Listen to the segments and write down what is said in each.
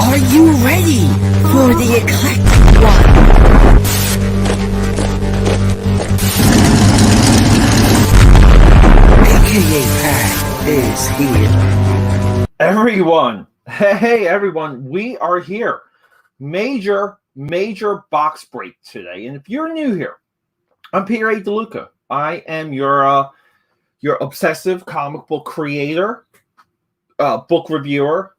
Are you ready for the eclectic one? AKA Pat is here. Everyone, hey everyone, we are here. Major box break today. And if you're new here, I'm Peter A. DeLuca. I am your obsessive comic book creator, book reviewer,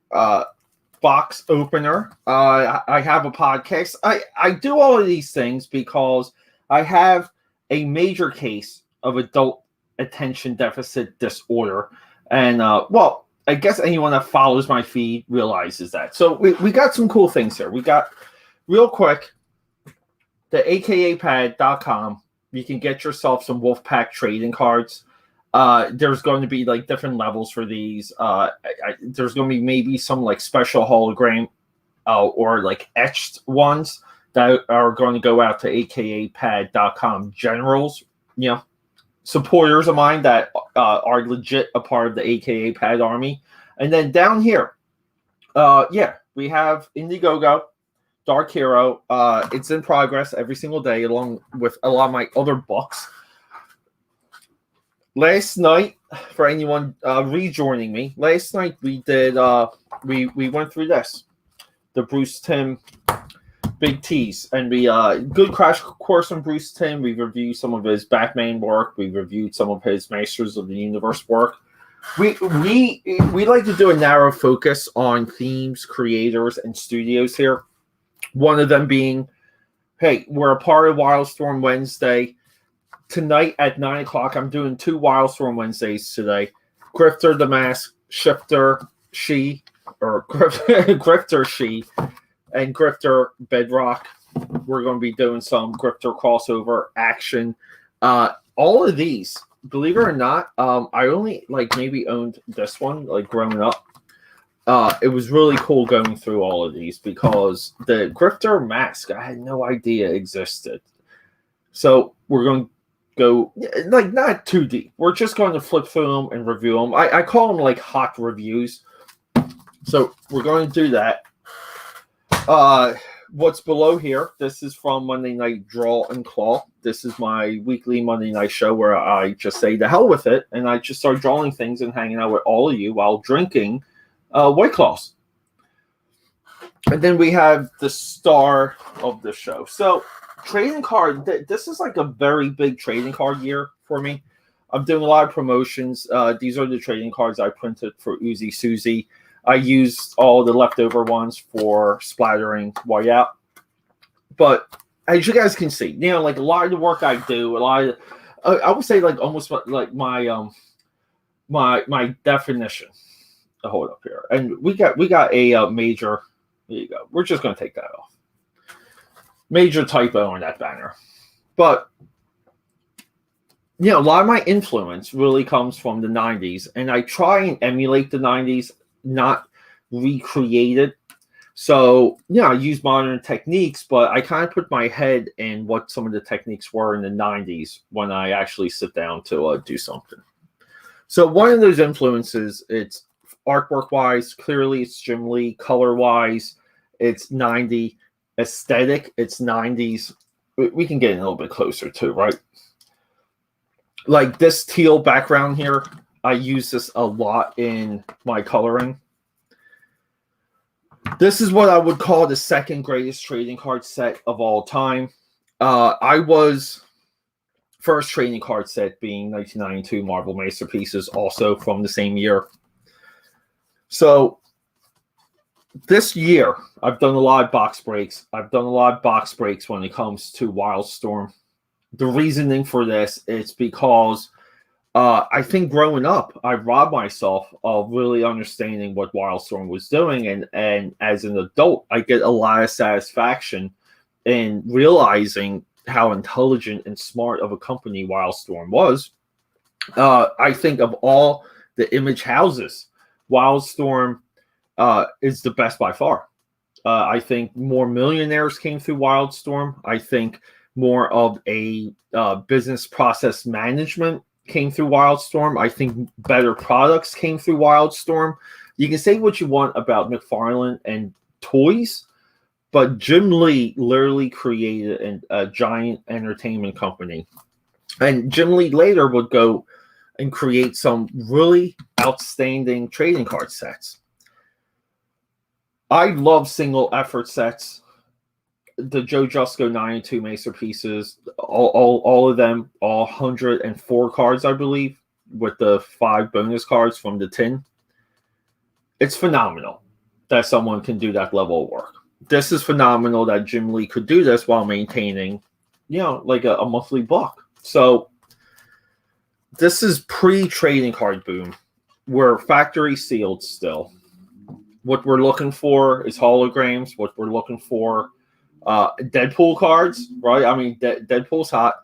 box opener. I have a podcast. I do all of these things because I have a major case of adult attention deficit disorder. And, I guess anyone that follows my feed realizes that. So we got some cool things here. We got, real quick, the akapad.com. You can get yourself some Wolfpack trading cards. There's going to be like different levels for these. There's going to be maybe some like special hologram or like etched ones that are going to go out to akapad.com generals, supporters of mine that are legit a part of the AKA Pad Army. And then down here, we have Indiegogo, Dark Hero. It's in progress every single day, along with a lot of my other books. Last night, for anyone rejoining me, last night we did we went through this, the Bruce Timm Big T's, and we good crash course on Bruce Timm. We reviewed some of his Batman work. We reviewed some of his Masters of the Universe work. We like to do a narrow focus on themes, creators, and studios here. One of them being, hey, we're a part of Wildstorm Wednesday. Tonight at 9 o'clock, I'm doing 2 Wildstorm Wednesdays today. Grifter the Mask, Grifter She, and Grifter Bedrock. We're going to be doing some Grifter crossover action. All of these, believe it or not, I only maybe owned this one growing up. It was really cool going through all of these because the Grifter mask I had no idea existed. So we're going to go not too deep. We're just going to flip through them and review them. I call them hot reviews. So we're going to do that. What's below here, this is from Monday Night Draw and Claw. This is my weekly Monday night show where I just say the hell with it, and I just start drawing things and hanging out with all of you while drinking White Claws. And then we have the star of the show. So trading card, this is a very big trading card year for me. I'm doing a lot of promotions. These are the trading cards I printed for Uzi Susie. I used all the leftover ones for splattering white out. But as you guys can see, a lot of the work I do, a lot of, I would say almost like my definition. I'll hold up here. And we got a major, there you go. We're just going to take that off. Major typo on that banner. But, a lot of my influence really comes from the 90s. And I try and emulate the 90s, not recreate it. So, I use modern techniques, but I kind of put my head in what some of the techniques were in the 90s when I actually sit down to do something. So one of those influences, it's artwork-wise, clearly it's Jim Lee. Color-wise, it's 90. Aesthetic, it's 90s. We can get a little bit closer too, right? Like this teal background here, I use this a lot in my coloring. This is what I would call the second greatest trading card set of all time. I was first trading card set being 1992 Marvel Masterpieces, also from the same year. So this year, I've done a lot of box breaks. I've done a lot of box breaks when it comes to Wildstorm. The reasoning for this is because I think growing up, I robbed myself of really understanding what Wildstorm was doing. And as an adult, I get a lot of satisfaction in realizing how intelligent and smart of a company Wildstorm was. I think of all the image houses, Wildstorm is the best by far. I think more millionaires came through Wildstorm. I think more of a business process management came through Wildstorm. I think better products came through Wildstorm. You can say what you want about McFarlane and toys, but Jim Lee literally created a giant entertainment company. And Jim Lee later would go and create some really outstanding trading card sets. I love single effort sets. The Joe Jusko 92 masterpieces, all of them, all 104 cards, I believe, with the 5 bonus cards from the tin. It's phenomenal that someone can do that level of work. This is phenomenal that Jim Lee could do this while maintaining, like a monthly book. So this is pre-trading card boom. We're factory sealed still. What we're looking for is holograms. What we're looking for, Deadpool cards, right? I mean, Deadpool's hot.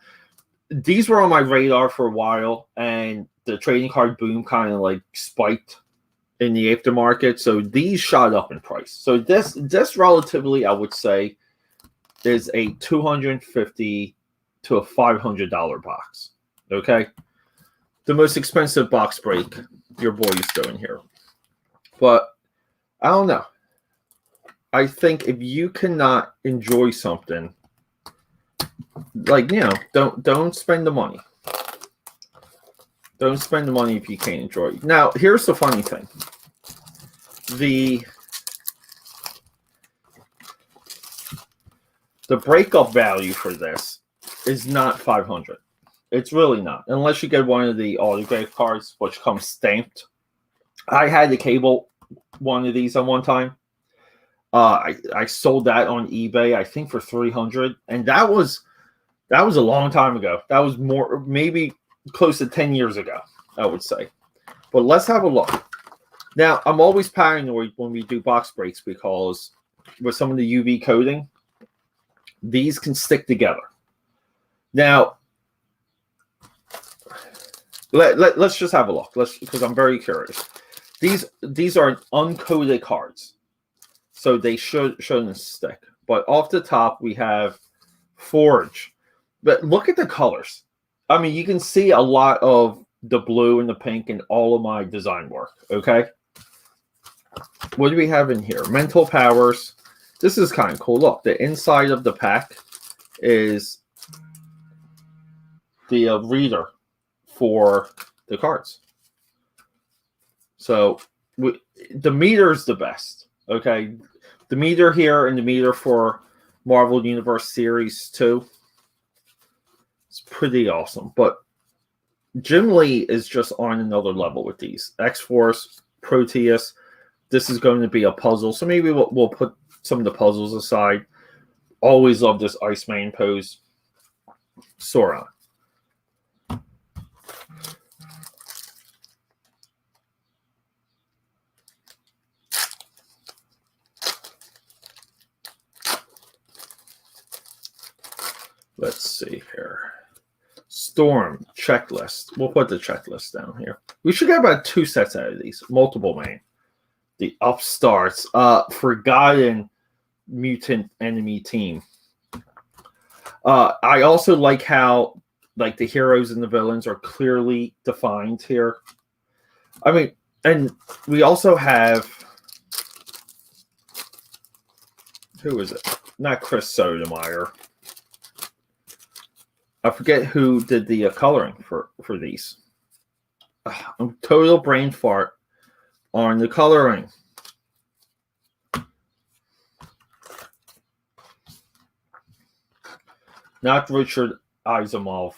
These were on my radar for a while, and the trading card boom kind of like spiked in the aftermarket. So these shot up in price. So this relatively, I would say, is a $250 to a $500 box. Okay. The most expensive box break your boy is doing here. But I don't know. I think if you cannot enjoy something, like, don't spend the money. Don't spend the money if you can't enjoy it. Now, here's the funny thing. The breakup value for this is not $500. It's really not, unless you get one of the autograph cards, which comes stamped. I had the cable one of these at one time. I sold that on eBay, I think, for $300, and that was a long time ago. That was more, maybe close to 10 years ago, I would say. But let's have a look. Now, I'm always paranoid when we do box breaks because with some of the UV coating, these can stick together. Now, let's just have a look. Because I'm very curious. These are uncoated cards, so they shouldn't stick. But off the top, we have Forge. But look at the colors. I mean, you can see a lot of the blue and the pink in all of my design work. Okay. What do we have in here? Mental Powers. This is kind of cool. Look, the inside of the pack is the reader for the cards. So the meter is the best. Okay. The meter here and the meter for Marvel Universe Series 2. It's pretty awesome. But Jim Lee is just on another level with these. X-Force, Proteus. This is going to be a puzzle. So maybe we'll put some of the puzzles aside. Always love this Iceman pose. Sauron. Let's see here. Storm checklist. We'll put the checklist down here. We should get about 2 sets out of these. Multiple man. The upstarts. Forgotten mutant enemy team. I also like how the heroes and the villains are clearly defined here. I mean, and we also have, who is it? Not Chris Sotomayor. I forget who did the coloring for these. I'm total brain fart on the coloring. Not Richard Asimov.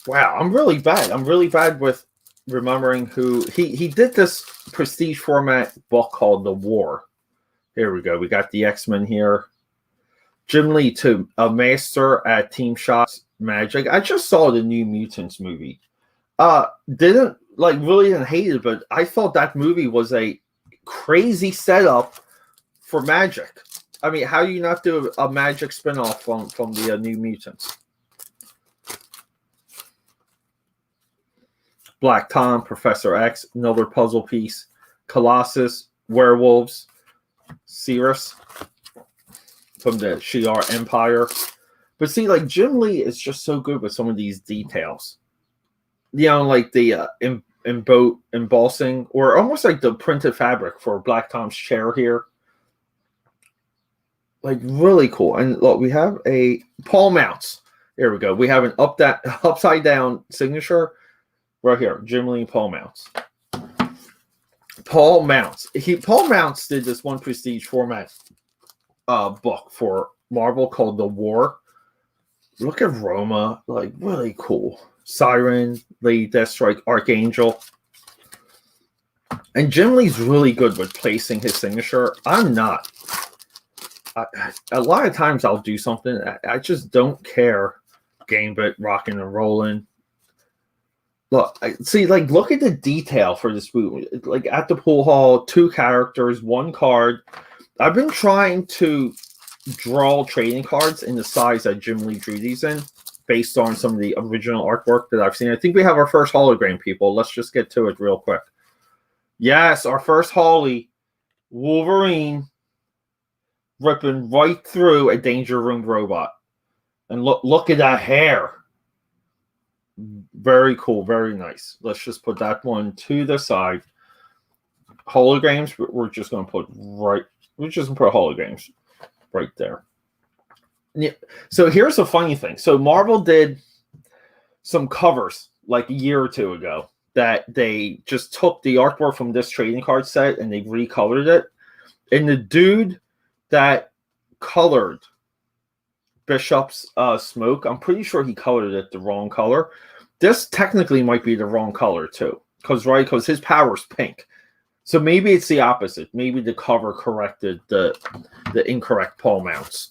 Wow, I'm really bad. I'm really bad with remembering who he did this prestige format book called The War. Here we go. We got the X-Men here. Jim Lee, too, a master at Team Shots Magic. I just saw the New Mutants movie. Really didn't hate it, but I thought that movie was a crazy setup for Magic. I mean, how do you not do a Magic spinoff from the New Mutants? Black Tom, Professor X, another puzzle piece. Colossus, Werewolves, Cirrus from the Shi'ar Empire. But see, Jim Lee is just so good with some of these details. The embossing, or almost like the printed fabric for Black Tom's chair here. Like really cool. And look, we have a Paul Mounts. There we go. We have an upside down signature right here. Jim Lee Paul Mounts. Paul Mounts. Paul Mounts did this one prestige format book for Marvel called The War. Look at Roma. Like really cool. Siren, Lady Deathstrike, Archangel. And Jim Lee's really good with placing his signature. I'm not. A lot of times I'll do something. I just don't care. Gambit, rocking and rolling. Look, look at the detail for this movie. Like at the pool hall, 2 characters, 1 card. I've been trying to draw trading cards in the size that Jim Lee drew these in, based on some of the original artwork that I've seen. I think we have our first hologram, people. Let's just get to it real quick. Yes, our first Holly, Wolverine, ripping right through a Danger Room robot. And look at that hair. Very cool, very nice. Let's just put that one to the side. Holograms, we're just going to put holograms right there. Yeah. So here's the funny thing. So Marvel did some covers like a year or 2 ago that they just took the artwork from this trading card set and they recolored it. And the dude that colored Bishop's smoke, I'm pretty sure he colored it the wrong color. This technically might be the wrong color too, because his power's pink. So maybe it's the opposite. Maybe the cover corrected the incorrect Paul Mounts.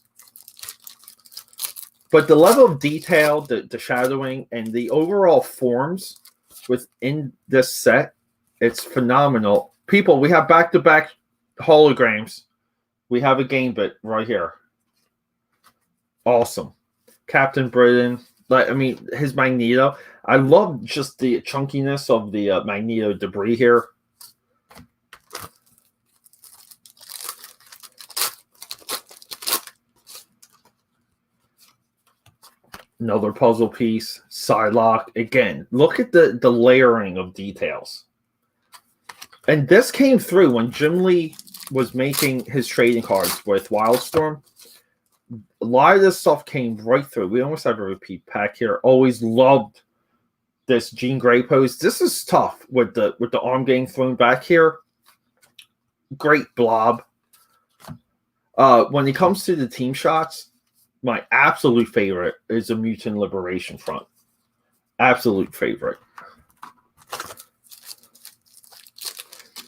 But the level of detail, the shadowing, and the overall forms within this set, it's phenomenal. People, we have back-to-back holograms. We have a Gambit right here. Awesome. Captain Britain. His Magneto. I love just the chunkiness of the Magneto debris here. Another puzzle piece. Psylocke. Again, look at the layering of details. And this came through when Jim Lee was making his trading cards with Wildstorm. A lot of this stuff came right through. We almost have a repeat pack here. Always loved this Jean Grey pose. This is tough with the arm getting thrown back here. Great blob. When it comes to the team shots, my absolute favorite is a Mutant Liberation Front. Absolute favorite.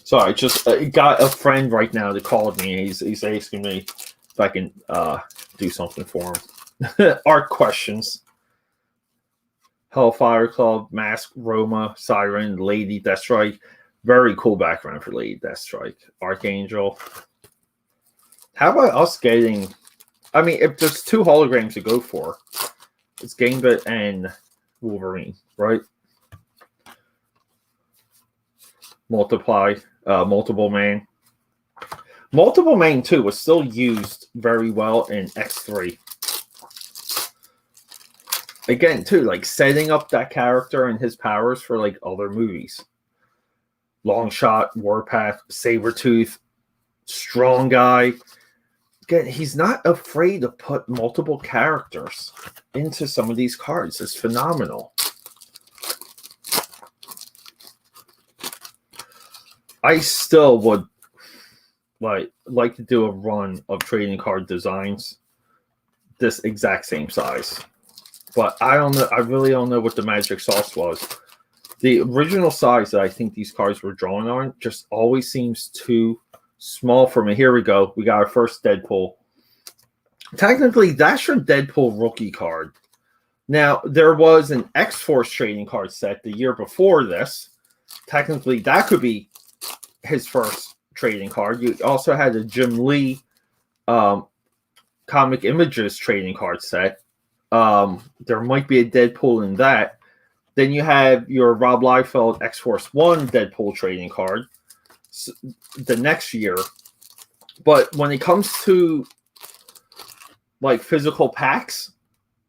So I just got a friend right now that called me. He's asking me if I can do something for him. Art questions. Hellfire Club, Mask, Roma, Siren, Lady Deathstrike. Very cool background for Lady Deathstrike. Archangel. How about us getting... if there's 2 holograms to go for, it's Gambit and Wolverine, right? Multiple Man. Multiple Man 2 was still used very well in X3. Again, too, setting up that character and his powers for other movies. Longshot, Warpath, Sabretooth, Strong Guy. Again, he's not afraid to put multiple characters into some of these cards. It's phenomenal. I still would like to do a run of trading card designs this exact same size. But I don't know. I really don't know what the magic sauce was. The original size that I think these cards were drawn on just always seems too small for me. Here we go. We got our first Deadpool. Technically, that's your Deadpool rookie card. Now, there was an X-Force trading card set the year before this. Technically, that could be his first trading card. You also had a Jim Lee Comic Images trading card set. There might be a Deadpool in that. Then you have your Rob Liefeld X-Force 1 Deadpool trading card the next year. But when it comes to physical packs,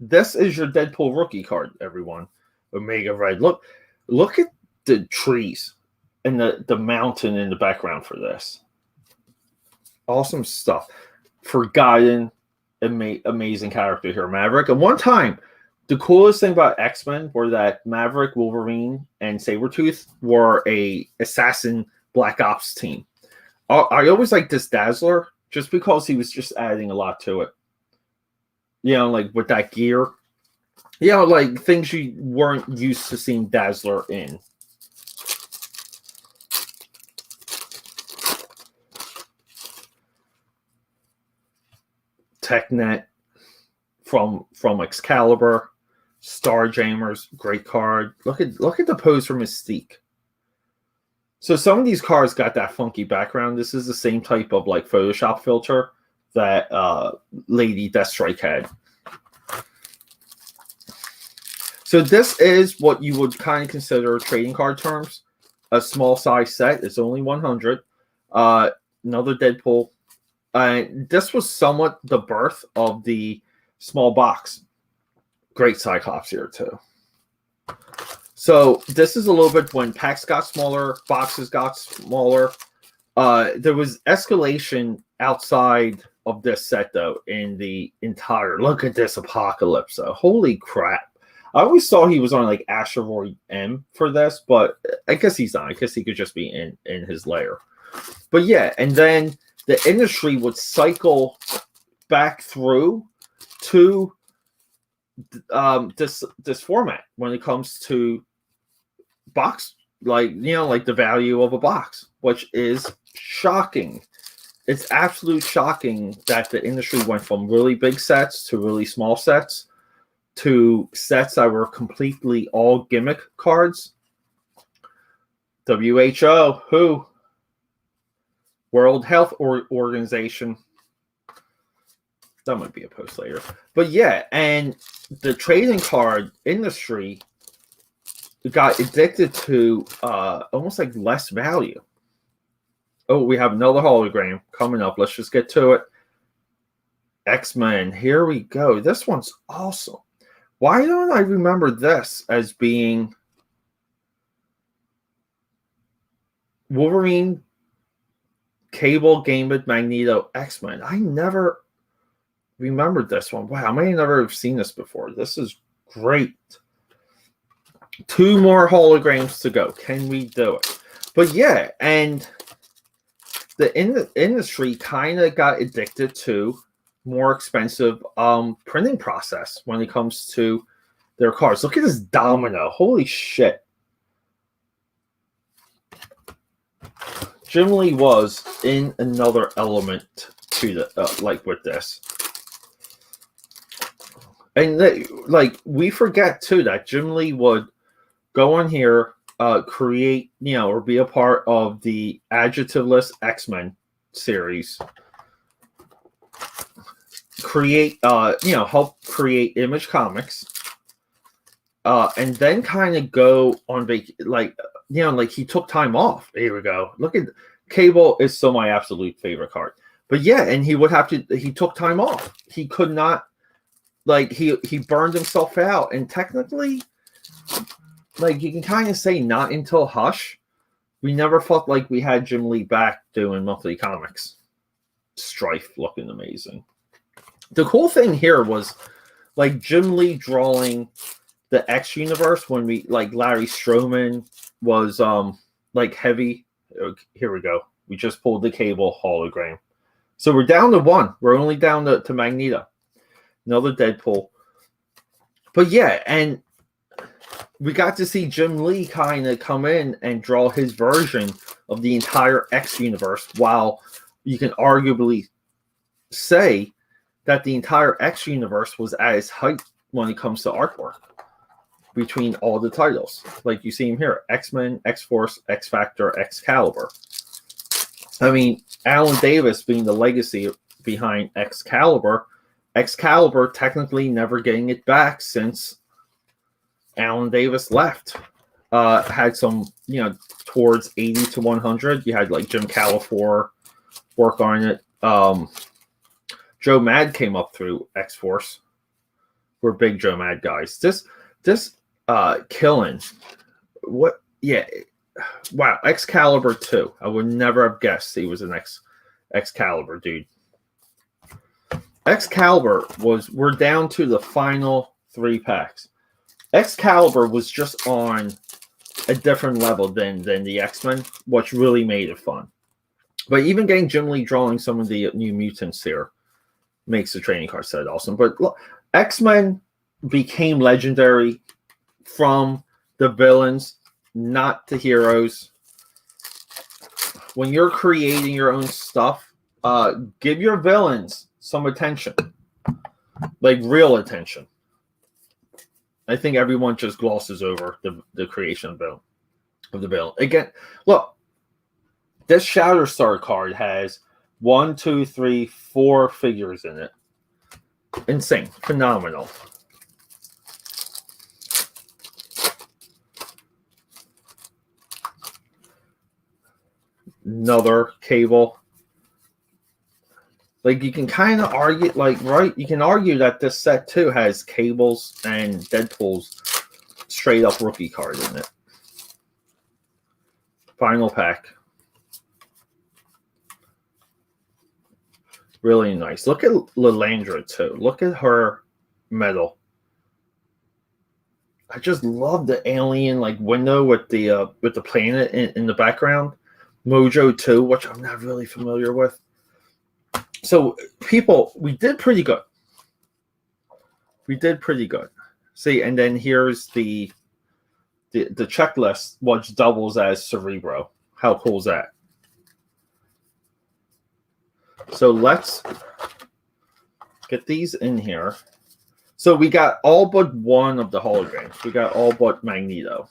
this is your Deadpool rookie card, everyone. Omega Red. Look at the trees and the mountain in the background for this. Awesome stuff. Forgotten, amazing character here, Maverick. At one time, the coolest thing about X-Men were that Maverick, Wolverine, and Sabretooth were a assassin Black Ops team. I always liked this Dazzler just because he was just adding a lot to it. You know, like with that gear. You know, like things you weren't used to seeing Dazzler in. TechNet from Excalibur, Starjammers, great card. Look at the pose for Mystique. So some of these cards got that funky background. This is the same type of like Photoshop filter that Lady Deathstrike had. So this is what you would kind of consider trading card terms. A small size set. It's only 100. Another Deadpool. This was somewhat the birth of the small box. Great Cyclops here too. So this is a little bit when packs got smaller, boxes got smaller. There was escalation outside of this set though in the entire. Look at this Apocalypse. Holy crap. I always saw he was on like Asteroid M for this, but I guess he's not. I guess he could just be in his lair. But yeah, and then the industry would cycle back through to this format when it comes to box, like, you know, like the value of a box, which is shocking. It's absolute shocking that the industry went from really big sets to really small sets to sets that were completely all gimmick cards. WHO, World Health Organization. That might be a post later. But yeah, and the trading card industry got addicted to almost like less value. Oh, we have another hologram coming up. Let's just get to it. X-Men. Here we go. This one's awesome. Why don't I remember this as being Wolverine, Cable, Gambit, Magneto, X-Men? I never remembered this one. Wow, I may never have seen this before. This is great. 2 more holograms to go. Can we do it? But yeah, and the industry kind of got addicted to more expensive printing process when it comes to their cards. Look at this Domino. Holy shit. Jim Lee was in another element to the like with this. And like we forget too that Jim Lee would go on here, create, you know, or be a part of the Adjectiveless X-Men series. Create, you know, help create Image Comics, and then kind of go on like, you know, like he took time off. Here we go. Look at Cable is still my absolute favorite card. But yeah, and he would have to. He took time off. He could not. Like he burned himself out, and technically, like you can kind of say, not until Hush, we never felt like we had Jim Lee back doing monthly comics. Strife looking amazing. The cool thing here was like Jim Lee drawing the X universe when we like Larry Stroman was like heavy. Here we go. We just pulled the Cable hologram. So we're down to 1. We're only down to Magneto. Another Deadpool. But yeah, and we got to see Jim Lee kind of come in and draw his version of the entire X universe, while you can arguably say that the entire X universe was at its height when it comes to artwork between all the titles. Like you see him here, X-Men, X-Force, X-Factor, Excalibur. I mean, Alan Davis being the legacy behind Excalibur technically never getting it back since Alan Davis left. Had some, you know, towards 80 to 100. You had like Jim Calafor work on it. Joe Mad came up through X-Force. We're big Joe Mad guys. This Killen, what yeah, wow, Excalibur 2. I would never have guessed he was an Excalibur dude. Excalibur we're down to the final 3 packs. Excalibur was just on a different level than the X-Men, which really made it fun. But even getting Jim Lee drawing some of the New Mutants here makes the trading card set awesome. But look, X-Men became legendary from the villains, not the heroes. When you're creating your own stuff, give your villains some attention, like real attention. I think everyone just glosses over the creation of the villain. Again, look, this Shatterstar card has 1, 2, 3, 4 figures in it. Insane, phenomenal. Another Cable. Like, you can kind of argue, like, right? You can argue that this set, too, has Cable's and Deadpool's straight-up rookie card in it. Final pack. Really nice. Look at Lilandra, too. Look at her medal. I just love the alien, like, window with the planet in the background. Mojo 2, which I'm not really familiar with. So, people, we did pretty good. We did pretty good. See, and then here's the checklist, which doubles as Cerebro. How cool is that? So let's get these in here. So we got all but one of the holograms. We got all but Magneto,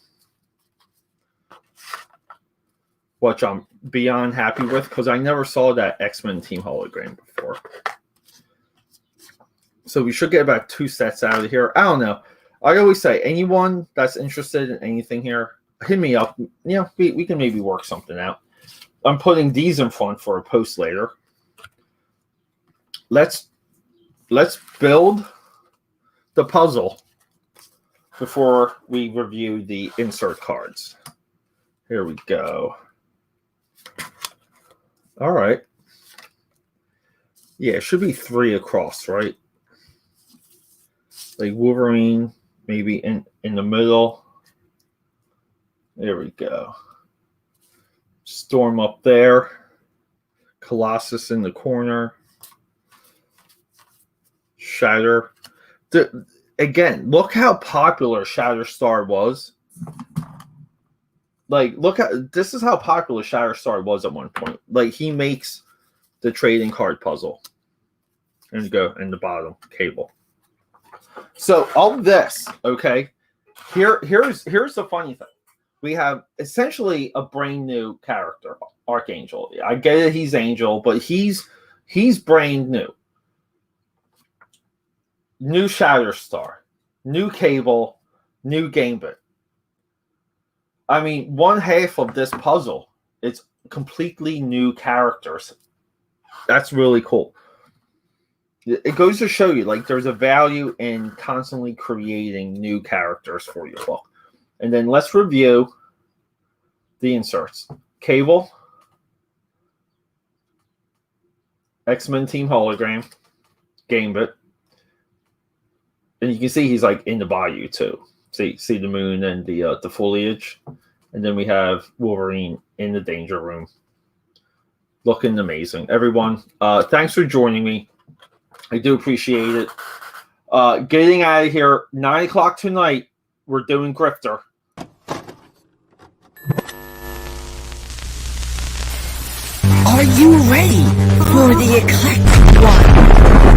which I'm beyond happy with because I never saw that X-Men team hologram before. So we should get about 2 sets out of here. I don't know. I always say, anyone that's interested in anything here, hit me up. You know, we can maybe work something out. I'm putting these in front for a post later. Let's build the puzzle before we review the insert cards. Here we go. All right. Yeah, it should be 3 across, right? Like Wolverine, maybe in the middle. There we go. Storm up there. Colossus in the corner. Shatter. Again, look how popular Shatterstar was. Like, look at this is how popular Shatterstar was at one point. Like, he makes the trading card puzzle. And go in the bottom, Cable. So of this, okay, here's the funny thing. We have essentially a brand new character, Archangel. I get it, he's Angel, but he's brand new. New Shatterstar, new Cable, new Gambit. I mean, one half of this puzzle, it's completely new characters. That's really cool. It goes to show you, like, there's a value in constantly creating new characters for your book. And then let's review the inserts. Cable, X-Men Team Hologram, Gambit. And you can see he's, like, in the bayou, too. See the moon and the foliage. And then we have Wolverine in the danger room. Looking amazing. Everyone, thanks for joining me. I do appreciate it. Getting out of here, 9 o'clock tonight, we're doing Grifter. Are you ready for the eclectic one?